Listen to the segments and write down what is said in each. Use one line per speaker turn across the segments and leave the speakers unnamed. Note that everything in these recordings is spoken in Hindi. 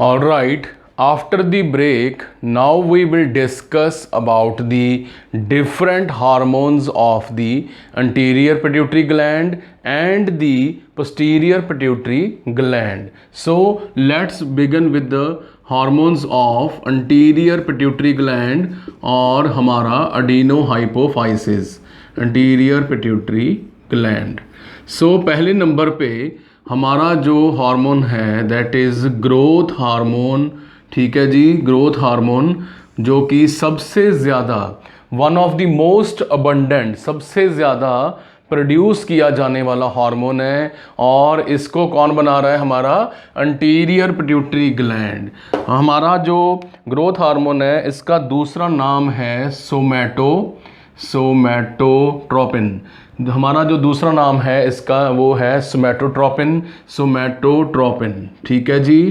All right, after the break, now we will discuss about the different hormones of the anterior pituitary gland and the posterior pituitary gland. So let's begin with the hormones of anterior pituitary gland और हमारा adenohypophysis anterior pituitary gland. So पहले नंबर पे हमारा जो हार्मोन है दैट इज़ ग्रोथ हार्मोन. ठीक है जी, ग्रोथ हार्मोन जो कि सबसे ज़्यादा one of the most abundant, सबसे ज़्यादा प्रोड्यूस किया जाने वाला हार्मोन है. और इसको कौन बना रहा है? हमारा अंटीरियर पिट्यूटरी ग्लैंड. हमारा जो ग्रोथ हार्मोन है इसका दूसरा नाम है सोमैटोट्रोपिन. हमारा जो दूसरा नाम है इसका वो है सोमैटोट्रोपिन. ठीक है जी,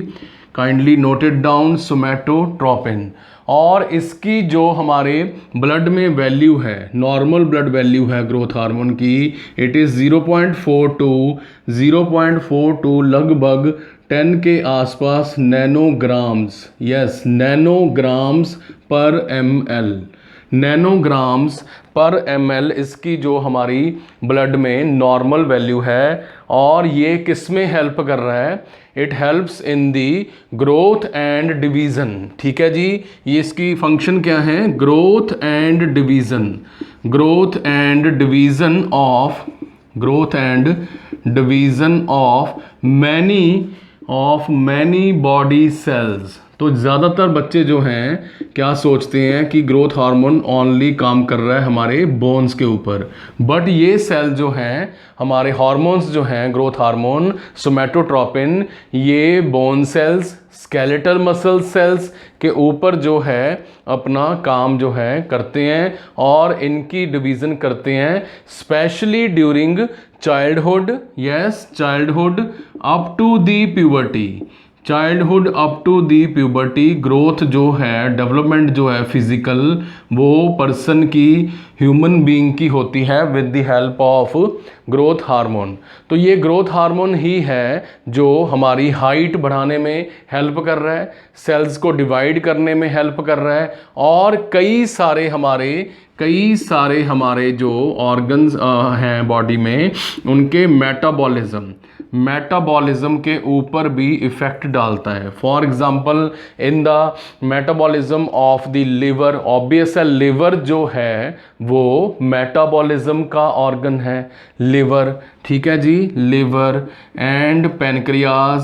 काइंडली नोटेड डाउन सोमैटोट्रोपिन. और इसकी जो हमारे ब्लड में वैल्यू है, नॉर्मल ब्लड वैल्यू है ग्रोथ हार्मोन की, इट इज़ 0.42 लगभग 10 के आसपास नैनोग्राम्स. यस, नैनोग्राम्स पर ml. नैनोग्राम्स पर ml इसकी जो हमारी ब्लड में नॉर्मल वैल्यू है. और ये किस में हेल्प कर रहा है? It helps in the growth and division. ठीक है जी, ये इसकी फंक्शन क्या है? Growth and division of many body cells. तो ज़्यादातर बच्चे जो हैं क्या सोचते हैं कि ग्रोथ हार्मोन ओनली काम कर रहा है हमारे बोन्स के ऊपर. बट ये सेल जो हैं, हमारे हार्मोन्स जो हैं, ग्रोथ हार्मोन, सोमैटोट्रोपिन, ये bone cells, skeletal muscle cells के ऊपर जो है अपना काम जो है करते हैं और इनकी डिवीज़न करते हैं, specially during childhood. Yes, childhood up to the puberty. Growth जो है, डेवलपमेंट जो है फिजिकल, वो पर्सन की, ह्यूमन बीइंग की होती है with the help of growth hormone. तो ये ग्रोथ हार्मोन ही है जो हमारी हाइट बढ़ाने में हेल्प कर रहा है, सेल्स को डिवाइड करने में हेल्प कर रहा है, और कई सारे हमारे जो ऑर्गन्स हैं बॉडी में, उनके मेटाबॉलिज्म के ऊपर भी इफेक्ट डालता है. For example in the metabolism of the liver, obvious है लिवर जो है वो मेटाबॉलिज्म का ऑर्गन है, लिवर. ठीक है जी, liver and pancreas,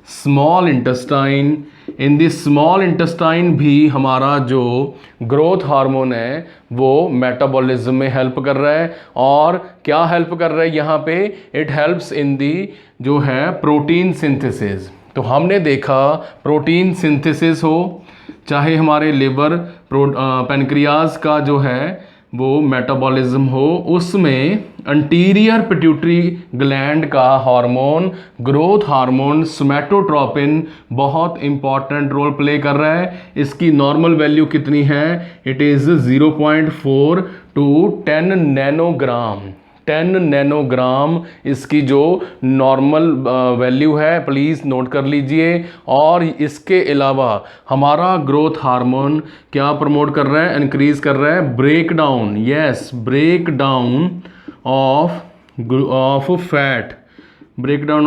small intestine. In the small intestine भी हमारा जो ग्रोथ हार्मोन है वो मेटाबॉलिज्म में हेल्प कर रहा है. और क्या हेल्प कर रहा है यहाँ पे? इट हेल्प्स इन दी जो है प्रोटीन सिंथेसिस. तो हमने देखा प्रोटीन सिंथेसिस हो, चाहे हमारे लिवर, पैनक्रियाज का जो है वो मेटाबॉलिज्म हो, उसमें अंटीरियर पिट्यूटरी ग्लैंड का हार्मोन, ग्रोथ हार्मोन सोमैटोट्रोपिन बहुत इंपॉर्टेंट रोल प्ले कर रहा है. इसकी नॉर्मल वैल्यू कितनी है? It is 0.4 to 10 nanogram. 10 nanogram इसकी जो नॉर्मल वैल्यू है, प्लीज़ नोट कर लीजिए. और इसके अलावा हमारा ग्रोथ हार्मोन क्या प्रमोट कर रहा है, इंक्रीज कर रहा है? Breakdown. Yes, breakdown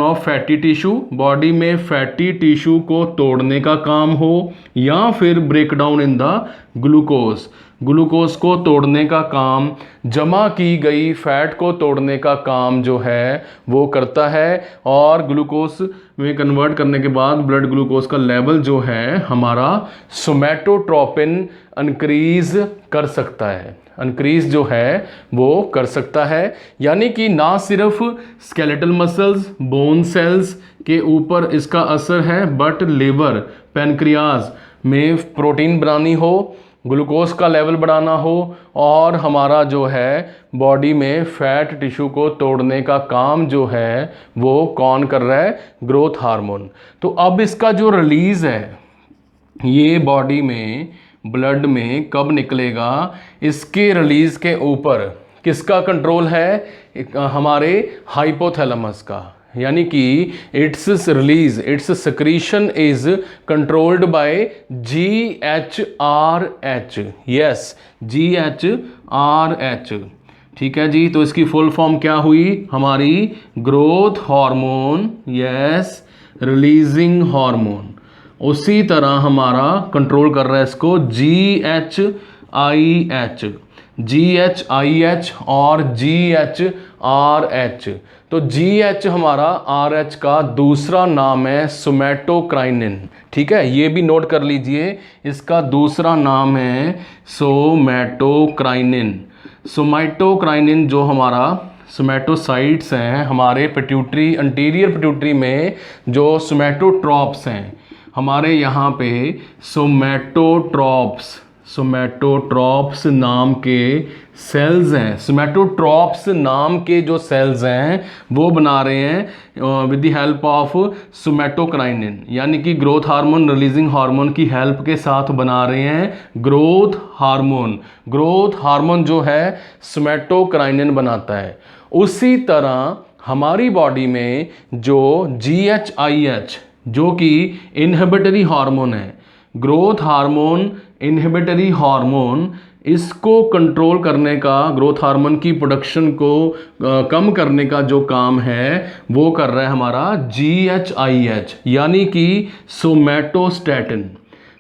of fatty tissue. Body में फैटी टिश्यू को तोड़ने का काम हो, या फिर ब्रेकडाउन इन द ग्लूकोज को तोड़ने का काम, जमा की गई फैट को तोड़ने का काम जो है वो करता है. और ग्लूकोज में कन्वर्ट करने के बाद ब्लड ग्लूकोज का लेवल जो है हमारा सोमैटोट्रोपिन इंक्रीज कर सकता है, इंक्रीज जो है वो कर सकता है. यानी कि ना सिर्फ स्केलेटल मसल्स, बोन सेल्स के ऊपर इसका असर है, बट लिवर, पैनक्रियाज में प्रोटीन बनानी हो, ग्लूकोज का लेवल बढ़ाना हो, और हमारा जो है बॉडी में फैट टिश्यू को तोड़ने का काम जो है वो कौन कर रहा है? Growth hormone. तो अब इसका जो रिलीज़ है ये बॉडी में, ब्लड में कब निकलेगा? इसके रिलीज़ के ऊपर किसका कंट्रोल है? हमारे हाइपोथैलेमस का. यानी कि it's release, it's secretion is controlled by GHRH। Yes, GHRH। ठीक है जी, तो इसकी फुल फॉर्म क्या हुई हमारी? Growth hormone, yes, releasing hormone. उसी तरह हमारा कंट्रोल कर रहा है इसको GHIH, GHIH और GHRH। तो GH हमारा RH का दूसरा नाम है सोमैटोक्राइनिन। ठीक है, ये भी नोट कर लीजिए, इसका दूसरा नाम है सोमैटोक्राइनिन। सोमैटोक्राइनिन जो हमारा सोमैटोसाइट्स हैं हमारे पिट्यूटरी, अंटीरियर पिट्यूटरी में जो सोमैटोट्रॉप्स हैं, हमारे यहाँ पे सोमैटोट्रॉप्स नाम के सेल्स हैं। सोमैटोट्रॉप्स नाम के जो सेल्स हैं वो बना रहे हैं विद द हेल्प ऑफ सोमैटोक्राइनिन, यानी कि ग्रोथ हार्मोन, रिलीजिंग हार्मोन की हेल्प के साथ बना रहे हैं ग्रोथ हार्मोन। ग्रोथ हार्मोन जो है सोमैटोक्राइनिन बनाता है। उसी तरह हमारी बॉडी में जो GHIH जो कि इनहिबिटरी हार्मोन है, ग्रोथ हार्मोन, इनहिबिटरी हार्मोन, इसको कंट्रोल करने का, ग्रोथ हार्मोन की प्रोडक्शन को कम करने का जो काम है वो कर रहा है हमारा GHIH, यानी कि सोमैटोस्टैटिन।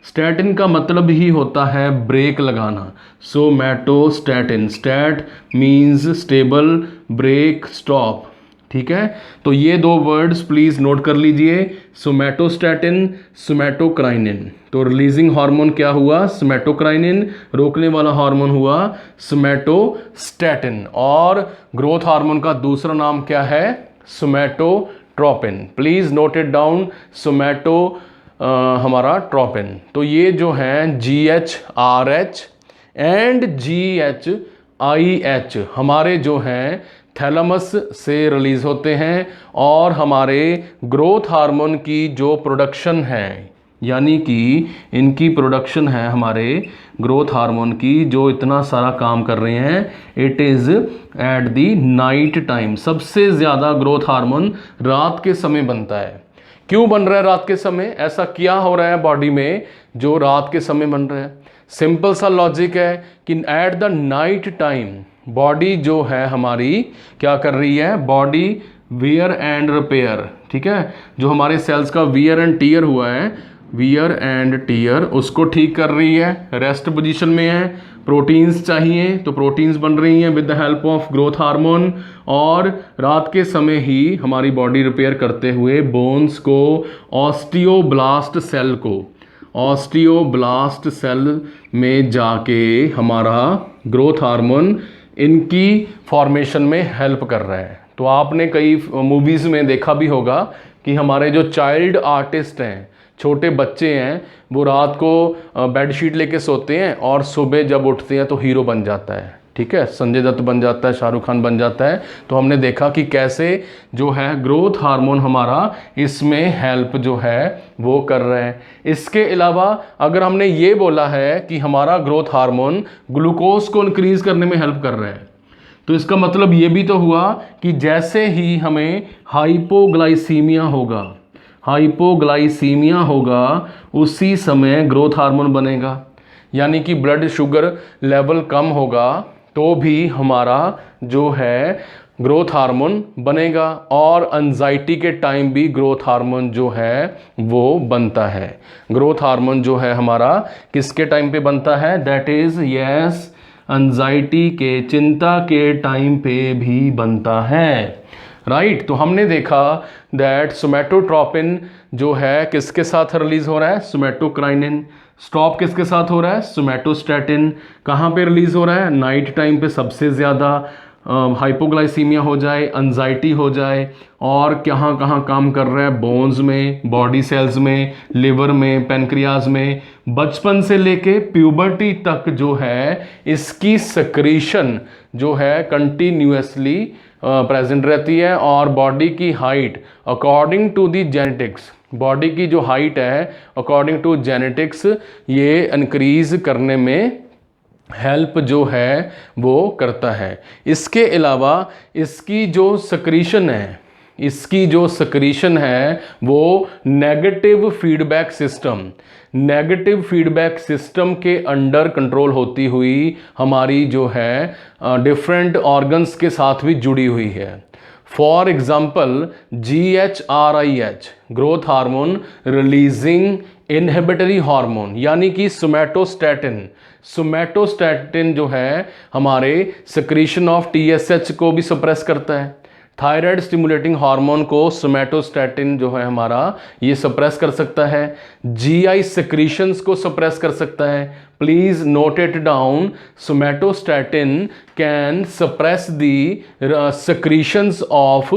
स्टैटिन का मतलब ही होता है ब्रेक लगाना। Somatostatin, stat means stable, brake, stop. ठीक है, तो ये दो वर्ड्स प्लीज नोट कर लीजिए, सोमैटोस्टैटिन, सोमैटोक्राइनिन। तो रिलीजिंग हार्मोन क्या हुआ? सोमैटोक्राइनिन। रोकने वाला हार्मोन हुआ सोमैटोस्टैटिन। और ग्रोथ हार्मोन का दूसरा नाम क्या है? Somatotropin. Please note it down, somato हमारा ट्रोपिन। तो ये जो है GHRH एंड GHIH हमारे जो हैं थैलेमस से रिलीज होते हैं, और हमारे ग्रोथ हार्मोन की जो प्रोडक्शन है, यानी कि इनकी प्रोडक्शन है हमारे ग्रोथ हार्मोन की, जो इतना सारा काम कर रहे हैं, it is at the night time. सबसे ज़्यादा ग्रोथ हार्मोन रात के समय बनता है। क्यों बन रहा है रात के समय? ऐसा क्या हो रहा है बॉडी में जो रात के समय बन रहा है? सिंपल सा लॉजिक है कि at the night time body जो है हमारी क्या कर रही है? Body wear and repair. ठीक है, जो हमारे सेल्स का वियर एंड टीयर हुआ है, वियर एंड टीयर, उसको ठीक कर रही है। रेस्ट पोजीशन में है, प्रोटीन्स चाहिए तो प्रोटीन्स बन रही हैं with the help of growth hormone. और रात के समय ही हमारी बॉडी रिपेयर करते हुए बोन्स को, ऑस्टियोब्लास्ट सेल को, ऑस्टियोब्लास्ट सेल में जाके हमारा ग्रोथ हार्मोन इनकी फॉर्मेशन में हेल्प कर रहा है। तो आपने कई मूवीज़ में देखा भी होगा कि हमारे जो चाइल्ड आर्टिस्ट हैं, छोटे बच्चे हैं, वो रात को बेडशीट लेके सोते हैं और सुबह जब उठते हैं तो हीरो बन जाता है। ठीक है, संजय दत्त बन जाता है, शाहरुख खान बन जाता है। तो हमने देखा कि कैसे जो है ग्रोथ हार्मोन हमारा इसमें हेल्प जो है वो कर रहे हैं। इसके अलावा अगर हमने ये बोला है कि हमारा ग्रोथ हार्मोन ग्लूकोज को इंक्रीज करने में हेल्प कर रहा है, तो इसका मतलब ये भी तो हुआ कि जैसे ही हमें हाइपोग्लाइसीमिया होगा, हाइपोग्लाइसीमिया होगा, उसी समय ग्रोथ हार्मोन बनेगा। यानी कि ब्लड शुगर लेवल कम होगा तो भी हमारा जो है ग्रोथ हार्मोन बनेगा। और एंजाइटी के टाइम भी ग्रोथ हार्मोन जो है वो बनता है। ग्रोथ हार्मोन जो है हमारा किसके टाइम पे बनता है? दैट इज यस, एंजाइटी के, चिंता के टाइम पे भी बनता है। राइट, तो हमने देखा दैट सोमैटोट्रोपिन जो है किसके साथ रिलीज हो रहा है? सोमैटोक्राइनिन। स्टॉप किसके साथ हो रहा है? सोमैटोस्टैटिन। कहाँ पे रिलीज हो रहा है? नाइट टाइम पे सबसे ज़्यादा। हाइपोग्लाइसीमिया हो जाए, एंजाइटी हो जाए, और कहाँ कहाँ काम कर रहा है? बोन्स में, बॉडी सेल्स में, लिवर में, पेनक्रियाज में। बचपन से लेके प्यूबर्टी तक जो है इसकी सक्रीशन जो है कंटिन्यूसली प्रेजेंट रहती है। और बॉडी की height according to the genetics, body की जो हाइट है अकॉर्डिंग टू जेनेटिक्स, ये इंक्रीज करने में हेल्प जो है वो करता है। इसके अलावा इसकी जो सक्रीशन है, इसकी जो सक्रीशन है वो नेगेटिव फीडबैक सिस्टम के अंडर कंट्रोल होती हुई हमारी जो है डिफरेंट ऑर्गन्स के साथ भी जुड़ी हुई है। For example GHRIH growth hormone releasing inhibitory hormone, यानी कि सोमैटोस्टैटिन जो है हमारे सिक्रीशन ऑफ TSH को भी सप्रेस करता है। थायराइड स्टिमुलेटिंग हार्मोन को सोमैटोस्टैटिन जो है हमारा ये सप्रेस कर सकता है। GI सिक्रीशंस को सप्रेस कर सकता है। Please note it down, somatostatin can suppress the secretions of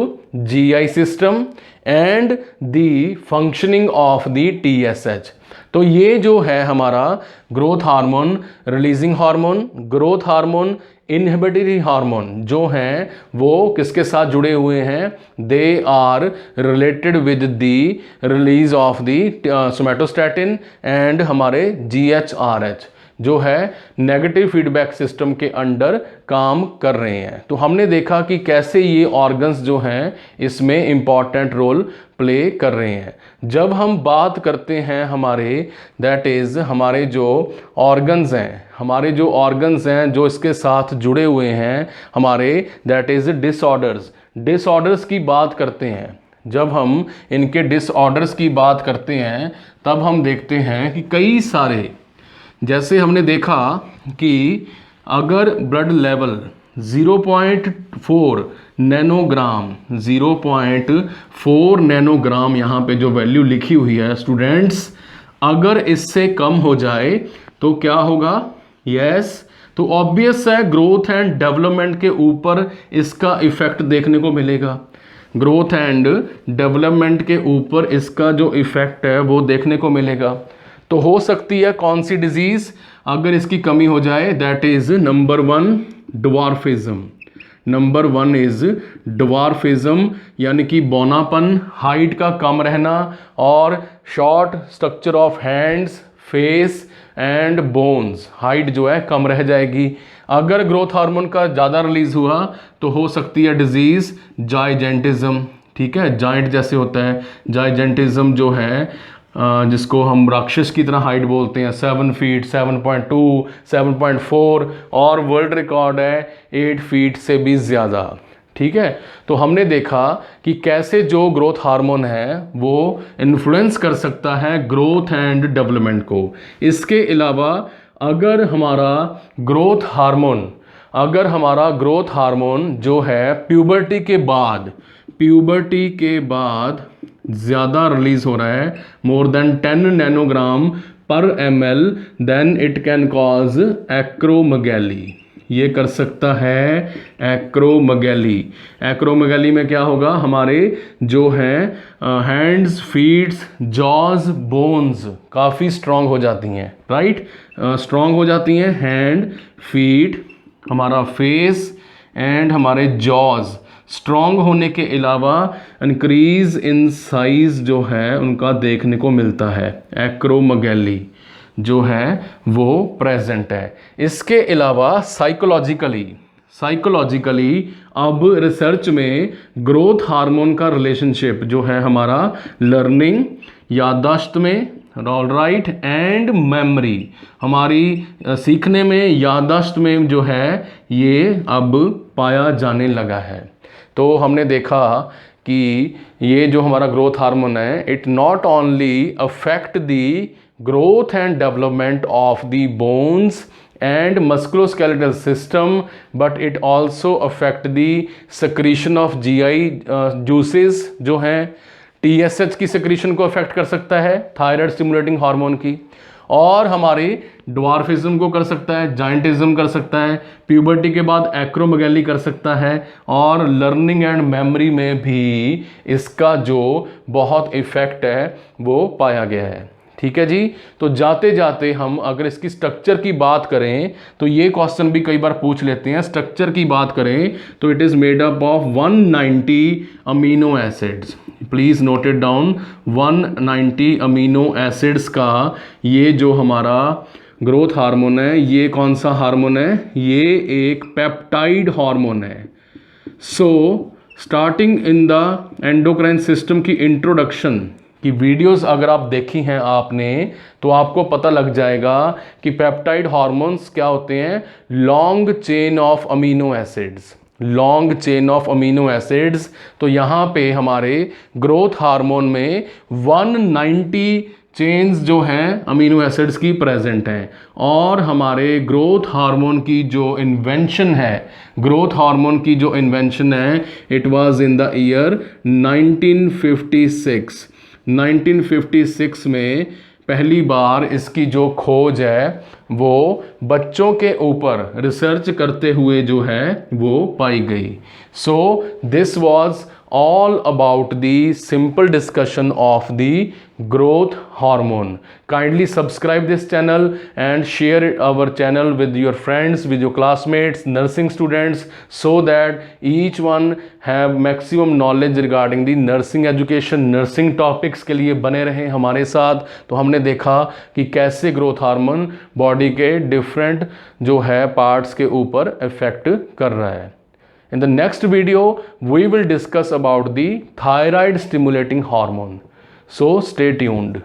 GI system and the functioning of the TSH। तो ये जो है हमारा growth hormone releasing hormone, growth hormone, inhibitory hormone जो हैं वो किसके साथ जुड़े हुए हैं? They are related with the release of the somatostatin and हमारे GHRH जो है नेगेटिव फीडबैक सिस्टम के अंडर काम कर रहे हैं। तो हमने देखा कि कैसे ये ऑर्गन्स जो हैं इसमें इम्पॉर्टेंट रोल प्ले कर रहे हैं। जब हम बात करते हैं हमारे जो ऑर्गन्स हैं जो इसके साथ जुड़े हुए हैं हमारे, दैट इज़ डिसऑर्डर्स की बात करते हैं। जब हम इनके डिसऑर्डर्स की बात करते हैं तब हम देखते हैं कि कई सारे, जैसे हमने देखा कि अगर ब्लड लेवल 0.4 नैनोग्राम यहाँ पे जो वैल्यू लिखी हुई है स्टूडेंट्स, अगर इससे कम हो जाए तो क्या होगा? तो ऑब्वियस है ग्रोथ एंड डेवलपमेंट के ऊपर इसका इफेक्ट देखने को मिलेगा। ग्रोथ एंड डेवलपमेंट के ऊपर इसका जो इफेक्ट है वो देखने को मिलेगा। तो हो सकती है कौन सी डिजीज अगर इसकी कमी हो जाए? दैट इज नंबर 1 डवार्फिज्म, यानी कि बौनापन, हाइट का कम रहना और short structure of hands, face and bones, height जो है कम रह जाएगी। अगर ग्रोथ हार्मोन का ज़्यादा रिलीज हुआ तो हो सकती है डिजीज जाइजेंटिज्म। ठीक है, जाइंट जैसे होता है, जाइजेंटिज्म जो है जिसको हम राक्षस की तरह हाइट बोलते हैं, 7 फीट, 7.2, 7.4 और वर्ल्ड रिकॉर्ड है 8 फीट से भी ज़्यादा। ठीक है, तो हमने देखा कि कैसे जो ग्रोथ हार्मोन है वो इन्फ्लुएंस कर सकता है ग्रोथ एंड डेवलपमेंट को। इसके अलावा अगर हमारा ग्रोथ हार्मोन जो है प्यूबर्टी के बाद ज़्यादा रिलीज हो रहा है, more than 10 nanogram per ml, then it can cause acromegaly. ये कर सकता है एक्रोमेगैली में क्या होगा? हमारे जो हैं हैंड्स, फीट्स, जॉज, बोन्स काफ़ी स्ट्रांग हो जाती हैं, राइट? स्ट्रांग हो जाती हैं हैंड, फीट, हमारा फेस एंड हमारे जॉज स्ट्रॉन्ग होने के अलावा इंक्रीज इन साइज जो है उनका देखने को मिलता है। एक्रोमेगैली जो है वो प्रेजेंट है। इसके अलावा साइकोलॉजिकली अब रिसर्च में ग्रोथ हार्मोन का रिलेशनशिप जो है हमारा लर्निंग, याददाश्त में, ऑल राइट, एंड मेमोरी, हमारी सीखने में, याददाश्त में जो है ये अब पाया जाने लगा है। तो हमने देखा कि ये जो हमारा ग्रोथ हार्मोन है, it not only affect the growth and development of the bones and musculoskeletal system, but it also affect the secretion of GI juices जो हैं, TSH की secretion को अफेक्ट कर सकता है, थायराइड स्टिमुलेटिंग हार्मोन की, और हमारी ड्वार्फिज्म को कर सकता है, जाइंटिज्म कर सकता है, प्यूबर्टी के बाद एक्रोमेगैली कर सकता है, और लर्निंग एंड मेमोरी में भी इसका जो बहुत इफेक्ट है वो पाया गया है। ठीक है जी। तो जाते जाते हम अगर इसकी स्ट्रक्चर की बात करें तो ये क्वेश्चन भी कई बार पूछ लेते हैं। स्ट्रक्चर की बात करें तो it is made up of 190 amino acids. Please note it down, 190 amino acids का ये जो हमारा ग्रोथ हार्मोन है, ये कौन सा हार्मोन है? ये एक पेप्टाइड हार्मोन है। So starting in the endocrine system की इंट्रोडक्शन की वीडियोस अगर आप देखी हैं आपने, तो आपको पता लग जाएगा कि पेप्टाइड हार्मोन्स क्या होते हैं। Long chain of amino acids, long chain of amino acids. तो यहाँ पे हमारे ग्रोथ हार्मोन में 190 चेन्स जो हैं अमीनो एसिड्स की प्रेजेंट हैं। और हमारे ग्रोथ हार्मोन की जो इन्वेंशन है, ग्रोथ हार्मोन की जो इन्वेंशन है, it was in the year 1956। 1956 में पहली बार इसकी जो खोज है वो बच्चों के ऊपर रिसर्च करते हुए जो है वो पाई गई। So this was all about the simple discussion of the growth hormone. Kindly subscribe this channel and share our channel with your friends, with your classmates, nursing students, so that each one have maximum knowledge regarding the nursing education, nursing topics के लिए बने रहें हमारे साथ। तो हमने देखा कि कैसे ग्रोथ हार्मोन बॉडी के डिफरेंट जो है पार्ट्स के ऊपर इफेक्ट कर रहा है। In the next video, we will discuss about the thyroid stimulating hormone. So stay tuned.